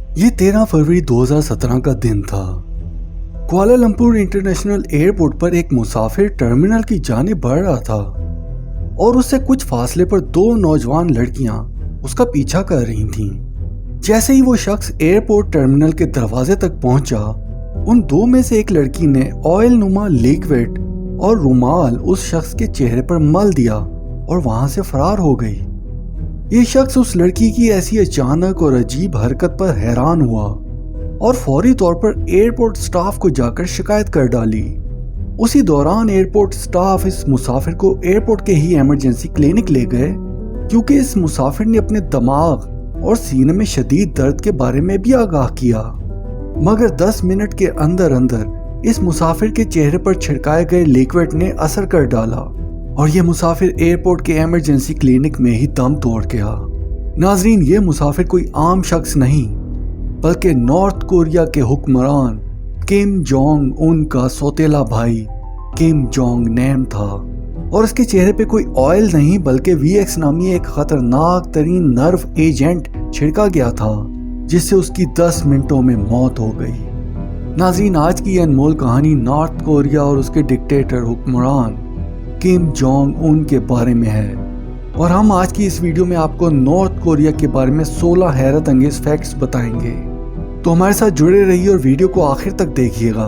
ये 13 फरवरी 2017 का दिन था। कुआलालंपुर इंटरनेशनल एयरपोर्ट पर एक मुसाफिर टर्मिनल की जानिब बढ़ रहा था और उससे कुछ फासले पर दो नौजवान लड़कियां उसका पीछा कर रही थीं। जैसे ही वो शख्स एयरपोर्ट टर्मिनल के दरवाजे तक पहुंचा, उन दो में से एक लड़की ने ऑयल नुमा लिक्विड और रुमाल उस शख्स के चेहरे पर मल दिया और वहां से फरार हो गई। ये शख्स उस लड़की की ऐसी अचानक और अजीब हरकत पर हैरान हुआ और फौरी तौर पर एयरपोर्ट स्टाफ को जाकर शिकायत कर डाली। उसी दौरान एयरपोर्ट स्टाफ इस मुसाफिर को एयरपोर्ट के ही इमरजेंसी क्लिनिक ले गए, क्योंकि इस मुसाफिर ने अपने दिमाग और सीने में शदीद दर्द के बारे में भी आगाह किया। मगर 10 मिनट के अंदर अंदर इस मुसाफिर के चेहरे पर छिड़काए गए लिक्विड ने असर कर डाला और ये मुसाफिर एयरपोर्ट के इमरजेंसी क्लिनिक में ही दम तोड़ गया। नाजरीन, ये मुसाफिर कोई आम शख्स नहीं, बल्कि नॉर्थ कोरिया के हुक्मरान किम जोंग उन का सौतेला भाई किम जोंग नैम था। और उसके चेहरे पे कोई ऑयल नहीं बल्कि VX नामी एक खतरनाक तरीन नर्व एजेंट छिड़का गया था, जिससे उसकी 10 मिनटों में मौत हो गई। नाज़रीन, आज की यह अनमोल कहानी नॉर्थ कोरिया और उसके डिक्टेटर हुक्मरान किम जोंग उन के बारे में है और हम आज की इस वीडियो में आपको नॉर्थ कोरिया के बारे में 16 हैरत अंगेज फैक्ट्स बताएंगे। तो हमारे साथ जुड़े रहिए और वीडियो को आखिर तक देखिएगा।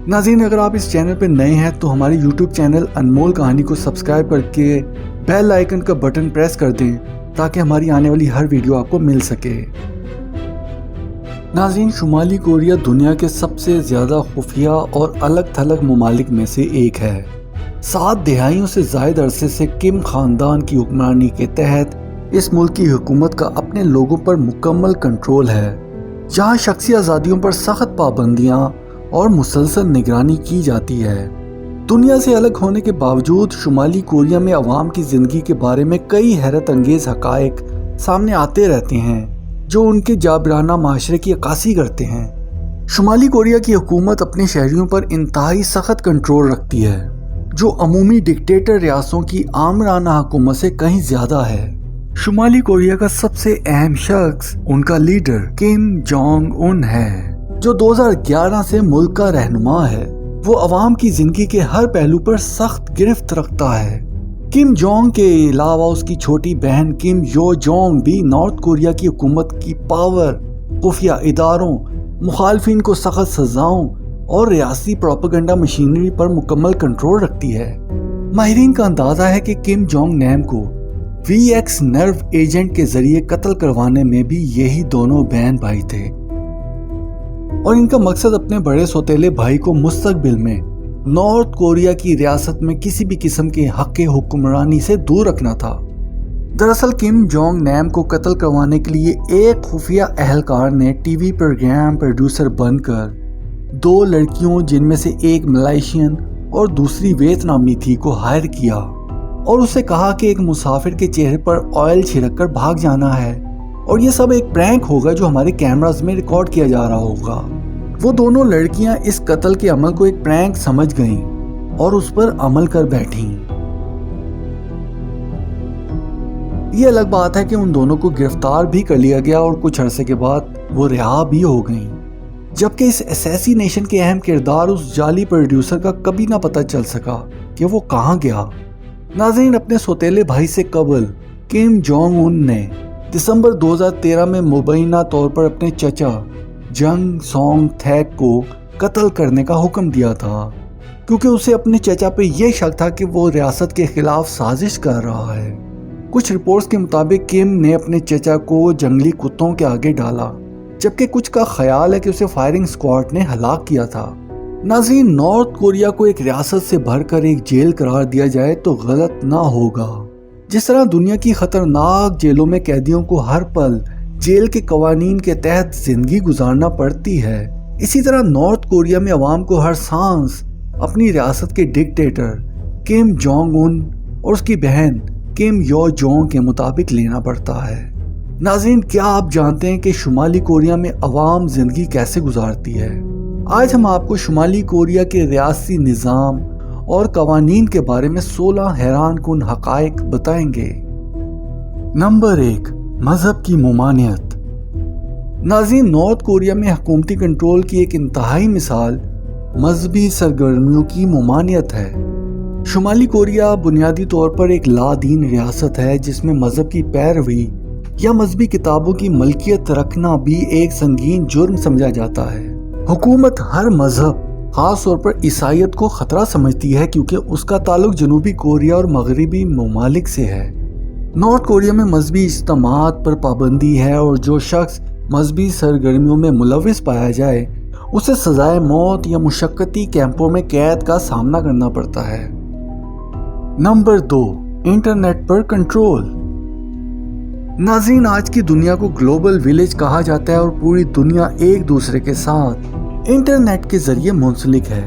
नाज़रीन, अगर आप इस चैनल पर नए हैं तो हमारे YouTube चैनल अनमोल कहानी को सब्सक्राइब करके बेल आइकन का बटन प्रेस कर दें ताकि हमारी आने वाली हर वीडियो आपको मिल सके। नाज़रीन, शुमाली कोरिया दुनिया के सबसे ज़्यादा खुफिया और अलग थलग ममालिक में से एक है। 7 दहाइयों से ज़ायद अरसे से किम खानदान की हुक्मरानी के तहत इस मुल्क की हुकूमत का अपने लोगों पर मुकम्मल कंट्रोल है, जहाँ शख्सी आज़ादियों पर सख्त पाबंदियाँ और मुसलसल निगरानी की जाती है। दुनिया से अलग होने के बावजूद शुमाली कोरिया में अवाम की ज़िंदगी के बारे में कई हैरत अंगेज हक़ाइक़ सामने आते रहते हैं जो उनके जाबराना माशरे की अक्कासी करते हैं। शुमाली कोरिया की हुकूमत अपने शहरियों पर इंतहाई सख्त कंट्रोल रखती है, जो अमूमी डिक्टेटर रियासतों की आमराना हुकूमत से कहीं ज़्यादा है। शुमाली कोरिया का सबसे अहम शख्स उनका लीडर किम जोंग उन है, जो 2011 से मुल्क का रहनुमा है। वो अवाम की जिंदगी के हर पहलू पर सख्त गिरफ्त रखता है। किम जोंग के अलावा उसकी छोटी बहन किम यो जोंग भी नॉर्थ कोरिया की हुकूमत की पावर, खुफिया इदारों, मुखालफिन को सख्त सजाओं और रियासती प्रोपेगेंडा मशीनरी पर मुकम्मल कंट्रोल रखती है। माहिरीन का अंदाजा है कि किम जोंग नैम को VX नर्व एजेंट के जरिए कत्ल करवाने में भी यही दोनों बहन भाई थे और इनका मकसद अपने बड़े सौतेले भाई को मुस्तकबिल में नॉर्थ कोरिया की रियासत में किसी भी किस्म के हक़ हुक्मरानी से दूर रखना था। दरअसल किम जोंग नैम को कत्ल करवाने के लिए एक खुफिया अहलकार ने टीवी प्रोग्राम प्रोड्यूसर बनकर 2 लड़कियों, जिनमें से एक मलेशियन और दूसरी वियतनामी थी, को हायर किया और उससे कहा कि एक मुसाफिर के चेहरे पर ऑयल छिड़क कर भाग जाना है और ये सब एक प्रैंक होगा जो हमारे कैमरास में रिकॉर्ड किया जा रहा होगा। वो दोनों लड़कियां इस कत्ल के अमल को एक प्रैंक समझ गईं और उस पर अमल कर बैठीं। ये अलग बात है कि उन दोनों को गिरफ्तार भी कर लिया गया और कुछ अरसे के बाद वो रिहा भी हो गईं, जबकि इस असैसिनेशन के अहम किरदार उस जाली प्रोड्यूसर का कभी ना पता चल सका कि वो कहाँ गया। नाज़रीन, अपने सौतेले भाई से कबल किम जोंग उन ने दिसंबर 2013 में मुबैना तौर पर अपने चचा जंग सोंग थैक को कत्ल करने का हुक्म दिया था, क्योंकि उसे अपने चचा पे यह शक था कि वो रियासत के खिलाफ साजिश कर रहा है। कुछ रिपोर्ट्स के मुताबिक किम ने अपने चचा को जंगली कुत्तों के आगे डाला, जबकि कुछ का ख्याल है कि उसे फायरिंग स्क्वाड ने हलाक किया था। नाज़रीन, नॉर्थ कोरिया को एक रियासत से भरकर एक जेल करार दिया जाए तो गलत ना होगा। जिस तरह दुनिया की खतरनाक जेलों में कैदियों को हर पल जेल के कवानीन के तहत जिंदगी गुजारना पड़ती है, इसी तरह नॉर्थ कोरिया में अवाम को हर सांस अपनी रियासत के डिक्टेटर किम जोंग उन और उसकी बहन किम यो जोंग के मुताबिक लेना पड़ता है। नाज़रीन, क्या आप जानते हैं कि शुमाली कोरिया में अवाम जिंदगी कैसे गुजारती है? आज हम आपको शुमाली कोरिया के रियासती निज़ाम और कवानीन के बारे में 16 हैरान कुन हक़ाइक़ बताएंगे। नंबर 1, मजहब की ममानियत। नाज़रीन, नॉर्थ कोरिया में हुकूमती कंट्रोल की एक इंतहाई मिसाल मजहबी सरगर्मियों की ममानियत है। शुमाली कोरिया बुनियादी तौर पर एक लादीन रियासत है जिसमें मजहब की पैरवी या मजहबी किताबों की मलकियत रखना भी एक संगीन जुर्म समझा जाता है। हुकूमत हर मजहब, खास तौर पर ईसाईयत को खतरा समझती है क्योंकि उसका ताल्लुक जनूबी कोरिया और मगरबी ममालिक से है। नॉर्थ कोरिया में मजहबी इज्तिमात पर पाबंदी है और जो शख्स मजहबी सरगर्मियों में मुलविस पाया जाए उसे सजाए मौत या मुशक्कती कैंपों में कैद का सामना करना पड़ता है। नंबर 2, इंटरनेट पर कंट्रोल। नाज़रीन, आज की दुनिया को ग्लोबल विलेज कहा जाता है और पूरी दुनिया एक दूसरे के साथ इंटरनेट के जरिए मुंसलिक है,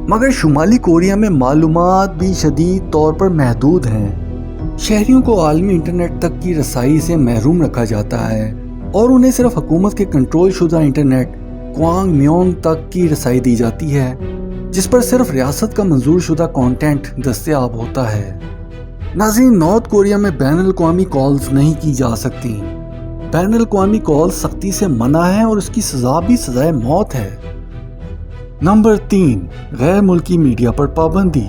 मगर शुमाली कोरिया में मालूमात भी शदीद तौर पर महदूद हैं। शहरियों को आलमी इंटरनेट तक की रसाई से महरूम रखा जाता है और उन्हें सिर्फ हुकूमत के कंट्रोल शुदा इंटरनेट क्वांग म्योंग तक की रसाई दी जाती है, जिस पर सिर्फ रियासत का मंजूर शुदा कंटेंट दस्तयाब होता है। नाज़रीन, नॉर्थ कोरिया में बैनुल-अक़वामी कॉल्स नहीं की जा सकती। बैनुल-अक़वामी कॉल सख्ती से मना है और उसकी सजा भी सजाए मौत है। नंबर 3, गैर मुल्की मीडिया पर पाबंदी।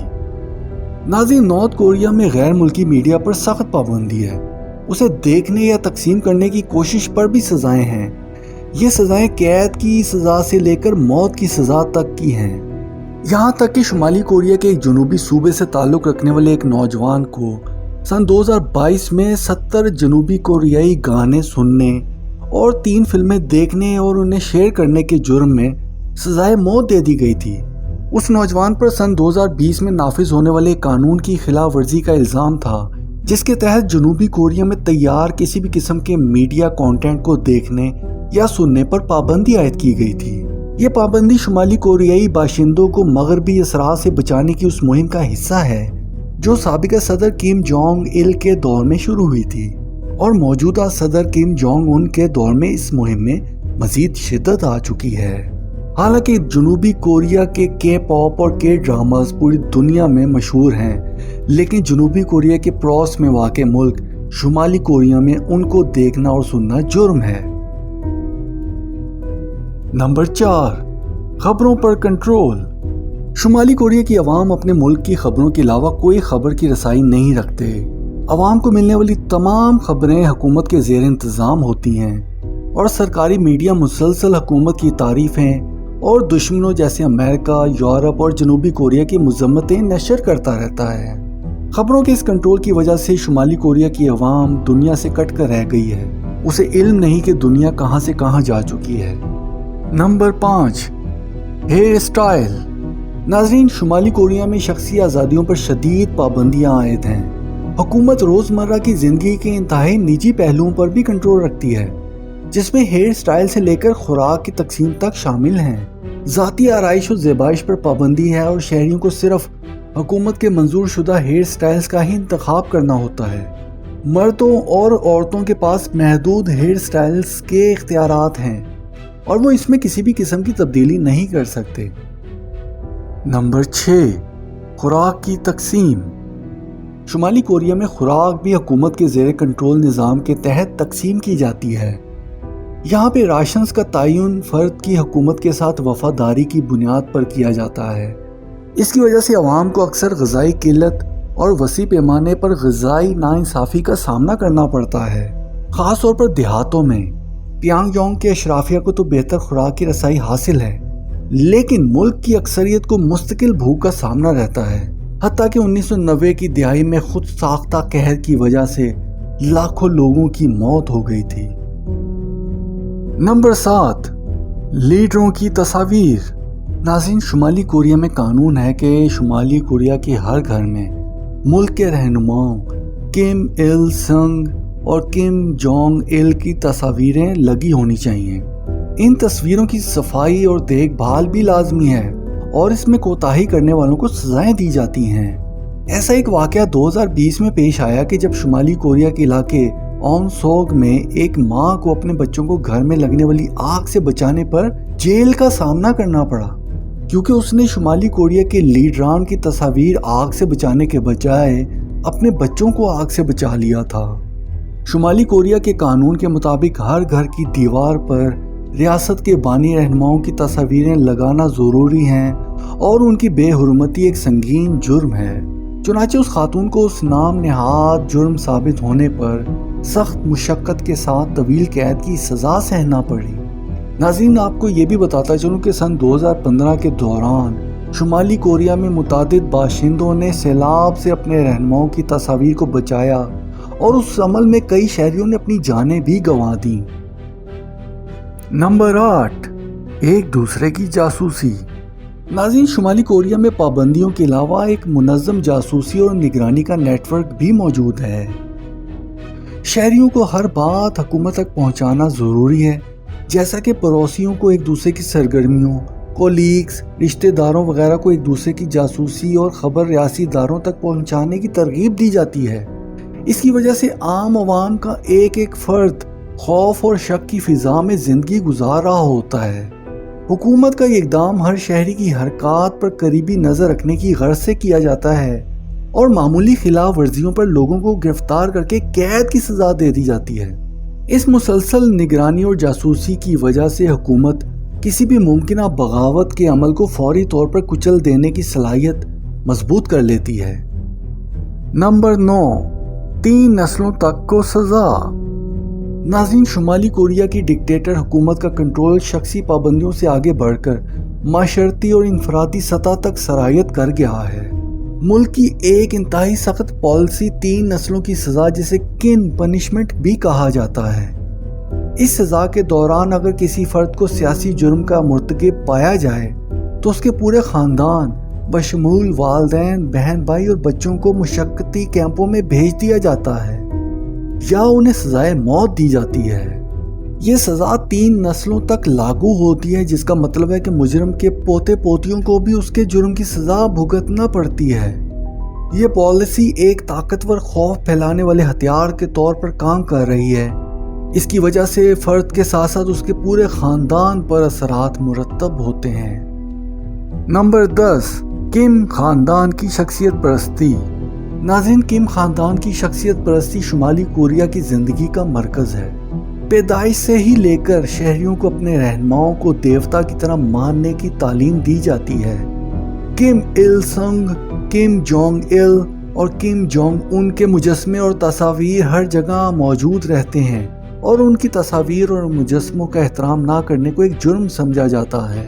नाज़रीन, नॉर्थ कोरिया में गैर मुल्की मीडिया पर सख्त पाबंदी है। उसे देखने या तकसीम करने की कोशिश पर भी सजाएं हैं। ये सजाएं कैद की सजा से लेकर मौत की सजा तक की हैं। यहाँ तक कि शुमाली कोरिया के एक जनूबी सूबे से ताल्लुक़ रखने वाले एक नौजवान को सन 2022 में 70 जनूबी कोरियाई गाने सुनने और 3 फिल्में देखने और उन्हें शेयर करने के जुर्म में सजाए मौत दे दी गई थी। उस नौजवान पर सन 2020 में नाफिज होने वाले कानून की खिलाफ वर्जी का इल्ज़ाम था, जिसके तहत जनूबी कोरिया में तैयार किसी भी किस्म के मीडिया कंटेंट को देखने या सुनने पर पाबंदी आयद की गई थी। ये पाबंदी शुमाली कोरियाई बाशिंदों को मगरबी असरात से बचाने की उस मुहिम का हिस्सा है जो साबिका सदर किम जोंग इल के दौर में शुरू हुई थी और मौजूदा सदर किम जोंग उन के दौर में इस मुहिम में मजीद शिद्दत आ चुकी है। हालांकि जनूबी कोरिया के पॉप और के ड्रामास पूरी दुनिया में मशहूर हैं, लेकिन जनूबी कोरिया के पड़ोस में वाक़ मुल्क शुमाली कोरिया में उनको देखना और सुनना जुर्म है। नंबर 4, खबरों पर कंट्रोल। शुमाली कोरिया की अवाम अपने मुल्क की खबरों के अलावा कोई खबर की रसाई नहीं रखते। अवाम को मिलने वाली तमाम खबरें हुकूमत के ज़ेर इंतज़ाम होती हैं और सरकारी मीडिया मुसलसल हुकूमत की तारीफ़ें और दुश्मनों जैसे अमेरिका, यूरोप और जनूबी कोरिया की मज़म्मतें नशर करता रहता है। खबरों के इस कंट्रोल की वजह से शुमाली कोरिया की अवाम दुनिया से कट कर रह गई है। उसे इल्म नहीं कि दुनिया कहाँ से कहाँ जा चुकी है। Number 5, hairstyle. नाज़रीन, शुमाली कोरिया में शख्सी आज़ादियों पर शदीद पाबंदियाँ आयद हैं। हुकूमत रोज़मर्रा की ज़िंदगी के इंतहाई निजी पहलुओं पर भी कंट्रोल रखती है, जिसमें हेयर स्टाइल से लेकर खुराक की तकसीम तक शामिल हैं। ज़ाती आराइश और ज़ेबाइश पर पाबंदी है और शहरियों को सिर्फ हुकूमत के मंजूर शुदा हेयर स्टाइल्स का ही इंतखाब करना होता है। मर्दों और औरतों के पास महदूद हेयर स्टाइल्स के इख्तियारात हैं और वो इसमें किसी भी किस्म की तब्दीली नहीं कर सकते। नंबर 6, खुराक की तकसीम। शुमाली कोरिया में खुराक भी हुकूमत के ज़ेर कंट्रोल निज़ाम के तहत तकसीम की जाती है। यहाँ पे राशंस का तयन फ़र्द की हुकूमत के साथ वफादारी की बुनियाद पर किया जाता है। इसकी वजह से अवाम को अक्सर ग़िज़ाई किल्लत और वसी पैमाने पर ग़िज़ाई नाइंसाफ़ी का सामना करना पड़ता है। ख़ास तौर पर देहातों में प्यांगयांग के अशराफिया को तो बेहतर खुराक की रसाई हासिल है, लेकिन मुल्क की अक्सरियत को मुस्तकिल भूख का सामना रहता है। हत्ता कि 1990 की दिहाई में खुद साख्ता कहर की वजह से लाखों लोगों की मौत हो गई थी। नंबर 7, लीडरों की तस्वीर। नाज़रीन, शुमाली कोरिया में कानून है कि शुमाली कोरिया के हर घर में मुल्क के रहनुमाओं किम इल संग और किम जोंग इल की तस्वीरें लगी होनी चाहिए। इन तस्वीरों की सफाई और देखभाल भी लाजमी है और इसमें कोताही करने वालों को सजाएं दी जाती हैं। ऐसा एक वाक़या 2020 में पेश आया कि जब शुमाली कोरिया के इलाके ऑनसोग में एक माँ को अपने बच्चों को घर में लगने वाली आग से बचाने पर जेल का सामना करना पड़ा, क्योंकि उसने शुमाली कोरिया के लीडरान की तस्वीर आग से बचाने के बजाय अपने बच्चों को आग से बचा लिया था। शुमाली कोरिया के कानून के मुताबिक हर घर की दीवार पर ریاست کے بانی رہنماؤں کی تصاویریں لگانا ضروری ہیں اور ان کی بے حرمتی ایک سنگین جرم ہے۔ چنانچہ اس خاتون کو اس نام نہاد جرم ثابت ہونے پر سخت مشقت کے ساتھ طویل قید کی سزا سہنا پڑی۔ ناظرین، آپ کو یہ بھی بتاتا چلوں کہ سن 2015 کے دوران شمالی کوریا میں متعدد باشندوں نے سیلاب سے اپنے رہنماؤں کی تصاویر کو بچایا اور اس عمل میں کئی شہریوں نے اپنی جانیں بھی گنوا دیں۔ نمبر 8، ایک دوسرے کی جاسوسی۔ ناظرین، شمالی کوریا میں پابندیوں کے علاوہ ایک منظم جاسوسی اور نگرانی کا نیٹ ورک بھی موجود ہے۔ شہریوں کو ہر بات حکومت تک پہنچانا ضروری ہے، جیسا کہ پڑوسیوں کو ایک دوسرے کی سرگرمیوں، کولیگز، رشتہ داروں وغیرہ کو ایک دوسرے کی جاسوسی اور خبر ریاسی اداروں تک پہنچانے کی ترغیب دی جاتی ہے۔ اس کی وجہ سے عام عوام کا ایک ایک فرد خوف اور شک کی فضا میں زندگی گزار رہا ہوتا ہے۔ حکومت کا یہ اقدام ہر شہری کی حرکات پر قریبی نظر رکھنے کی غرض سے کیا جاتا ہے اور معمولی خلاف ورزیوں پر لوگوں کو گرفتار کر کے قید کی سزا دے دی جاتی ہے۔ اس مسلسل نگرانی اور جاسوسی کی وجہ سے حکومت کسی بھی ممکنہ بغاوت کے عمل کو فوری طور پر کچل دینے کی صلاحیت مضبوط کر لیتی ہے۔ نمبر 9، 3 نسلوں تک کو سزا۔ ناظرین، شمالی کوریا کی ڈکٹیٹر حکومت کا کنٹرول شخصی پابندیوں سے آگے بڑھ کر معاشرتی اور انفرادی سطح تک سرایت کر گیا ہے۔ ملک کی ایک انتہائی سخت پالیسی 3 نسلوں کی سزا، جسے کن پنشمنٹ بھی کہا جاتا ہے۔ اس سزا کے دوران اگر کسی فرد کو سیاسی جرم کا مرتکب پایا جائے تو اس کے پورے خاندان بشمول والدین، بہن بھائی اور بچوں کو مشقتی کیمپوں میں بھیج دیا جاتا ہے یا انہیں سزائے موت دی جاتی ہے۔ یہ سزا 3 نسلوں تک لاگو ہوتی ہے، جس کا مطلب ہے کہ مجرم کے پوتے پوتیوں کو بھی اس کے جرم کی سزا بھگتنا پڑتی ہے۔ یہ پالیسی ایک طاقتور خوف پھیلانے والے ہتھیار کے طور پر کام کر رہی ہے۔ اس کی وجہ سے فرد کے ساتھ ساتھ اس کے پورے خاندان پر اثرات مرتب ہوتے ہیں۔ نمبر 10، کم خاندان کی شخصیت پرستی۔ ناظرین، کم خاندان کی شخصیت پرستی شمالی کوریا کی زندگی کا مرکز ہے۔ پیدائش سے ہی لے کر شہریوں کو اپنے رہنماؤں کو دیوتا کی طرح ماننے کی تعلیم دی جاتی ہے۔ کم il سنگ، کم جونگ il اور کم جونگ ان کے مجسمے اور تصاویر ہر جگہ موجود رہتے ہیں اور ان کی تصاویر اور مجسموں کا احترام نہ کرنے کو ایک جرم سمجھا جاتا ہے۔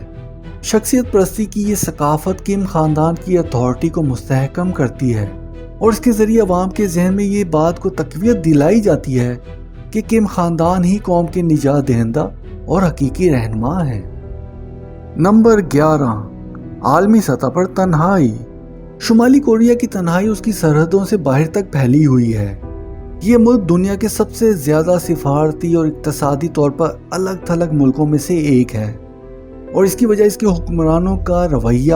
شخصیت پرستی کی یہ ثقافت کم خاندان کی اتھارٹی کو مستحکم کرتی ہے اور اس کے ذریعے عوام کے ذہن میں یہ بات کو تقویت دلائی جاتی ہے کہ کم خاندان ہی قوم کے نجات دہندہ اور حقیقی رہنما ہے۔ نمبر 11، عالمی سطح پر تنہائی۔ شمالی کوریا کی تنہائی اس کی سرحدوں سے باہر تک پھیلی ہوئی ہے۔ یہ ملک دنیا کے سب سے زیادہ سفارتی اور اقتصادی طور پر الگ تھلگ ملکوں میں سے ایک ہے، اور اس کی وجہ اس کے حکمرانوں کا رویہ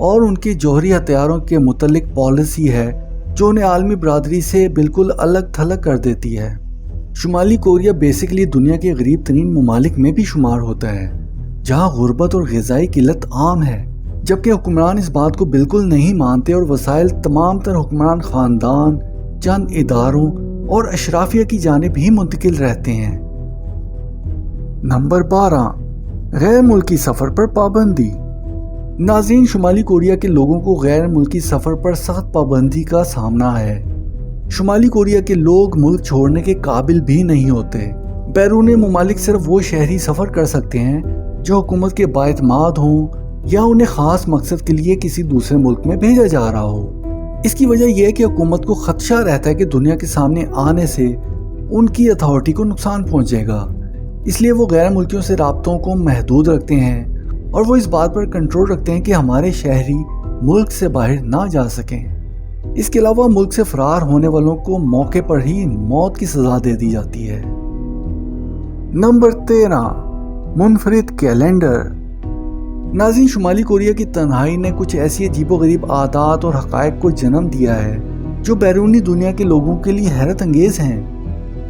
اور ان کے جوہری ہتھیاروں کے متعلق پالیسی ہے جو انہیں عالمی برادری سے بالکل الگ تھلگ کر دیتی ہے۔ شمالی کوریا بیسیکلی دنیا کے غریب ترین ممالک میں بھی شمار ہوتا ہے، جہاں غربت اور غذائی قلت عام ہے، جبکہ حکمران اس بات کو بالکل نہیں مانتے اور وسائل تمام تر حکمران خاندان، چند اداروں اور اشرافیہ کی جانب ہی منتقل رہتے ہیں۔ نمبر 12، غیر ملکی سفر پر پابندی۔ ناظرین، شمالی کوریا کے لوگوں کو غیر ملکی سفر پر سخت پابندی کا سامنا ہے۔ شمالی کوریا کے لوگ ملک چھوڑنے کے قابل بھی نہیں ہوتے۔ بیرون ممالک صرف وہ شہری سفر کر سکتے ہیں جو حکومت کے بااعتماد ہوں یا انہیں خاص مقصد کے لیے کسی دوسرے ملک میں بھیجا جا رہا ہو۔ اس کی وجہ یہ ہے کہ حکومت کو خدشہ رہتا ہے کہ دنیا کے سامنے آنے سے ان کی اتھارٹی کو نقصان پہنچے گا، اس لیے وہ غیر ملکیوں سے رابطوں کو محدود رکھتے ہیں اور وہ اس بات پر کنٹرول رکھتے ہیں کہ ہمارے شہری ملک سے باہر نہ جا سکیں۔ اس کے علاوہ ملک سے فرار ہونے والوں کو موقع پر ہی موت کی سزا دے دی جاتی ہے۔ نمبر 13، منفرد کیلنڈر۔ ناظرین، شمالی کوریا کی تنہائی نے کچھ ایسی عجیب و غریب عادات اور حقائق کو جنم دیا ہے جو بیرونی دنیا کے لوگوں کے لیے حیرت انگیز ہیں۔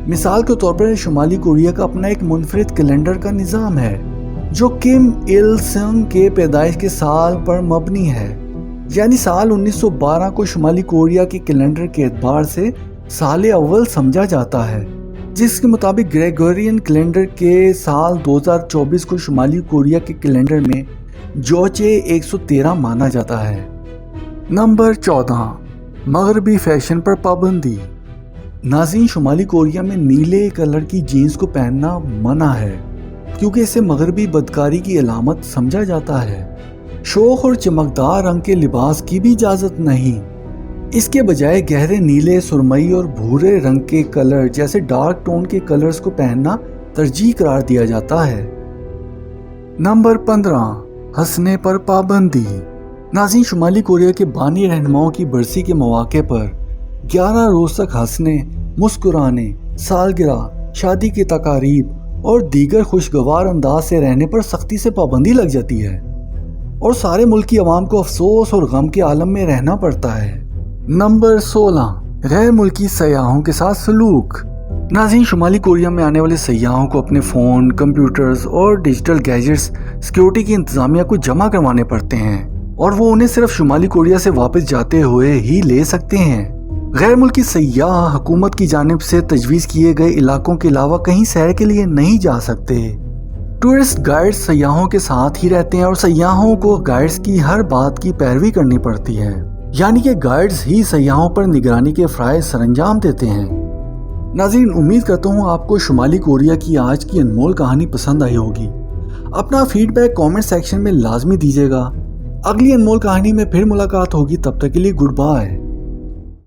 مثال کے طور پر شمالی کوریا کا اپنا ایک منفرد کیلنڈر کا نظام ہے جو کم il سنگ کے پیدائش کے سال پر مبنی ہے، یعنی سال 1912 کو شمالی کوریا کے کیلنڈر کے اعتبار سے سال اول سمجھا جاتا ہے۔ जिसके मुताबिक ग्रेगोरियन कैलेंडर के साल 2024 को शुमाली कोरिया के कैलेंडर में जोचे 113 माना जाता है। नंबर 14, मगरबी फैशन पर पाबंदी। नाज़रीन, शुमाली कोरिया में नीले कलर की जीन्स को पहनना मना है क्योंकि इसे मगरबी बदकारी की अलामत समझा जाता है। शोख और चमकदार रंग के लिबास की भी इजाज़त नहीं। इसके बजाय गहरे नीले, सुरमई और भूरे रंग के कलर जैसे डार्क टोन के कलर्स को पहनना तरजीह करार दिया जाता है। नंबर 15, हंसने पर पाबंदी। नाज़रीन, शुमाली कोरिया के बानी रहनुमाओं की बरसी के मौके पर 11 रोज तक हंसने, मुस्कुराने, सालगिरह, शादी की तकारीब और दीगर खुशगवार अंदाज से रहने पर सख्ती से पाबंदी लग जाती है और सारे मुल्क की आवाम को अफसोस और गम के आलम में रहना पड़ता है। नंबर 16, गैर मुल्की सयाहों के साथ सलूक। नाज़रीन, शुमाली कोरिया में आने वाले सयाहों को अपने फ़ोन, कंप्यूटर्स और डिजिटल गैजेट्स सिक्योरिटी की इंतज़ामिया को जमा करवाने पड़ते हैं और वो उन्हें सिर्फ शुमाली कोरिया से वापस जाते हुए ही ले सकते हैं। गैर मुल्की सयाह हुकूमत की जानिब से तजवीज़ किए गए इलाकों के अलावा कहीं सैर के लिए नहीं जा सकते। टूरिस्ट गाइड्स सयाहों के साथ ही रहते हैं और सयाहों को गाइड्स की हर बात की पैरवी करनी पड़ती है, यानी कि गाइड्स ही सयाहों पर निगरानी के फ़राइज़ सरअंजाम देते हैं। नाज़रीन, उम्मीद करता हूँ आपको शुमाली कोरिया की आज की अनमोल कहानी पसंद आई होगी। अपना फीडबैक कमेंट सेक्शन में लाजमी दीजिएगा। अगली अनमोल कहानी में फिर मुलाकात होगी, तब तक के लिए गुड बाय।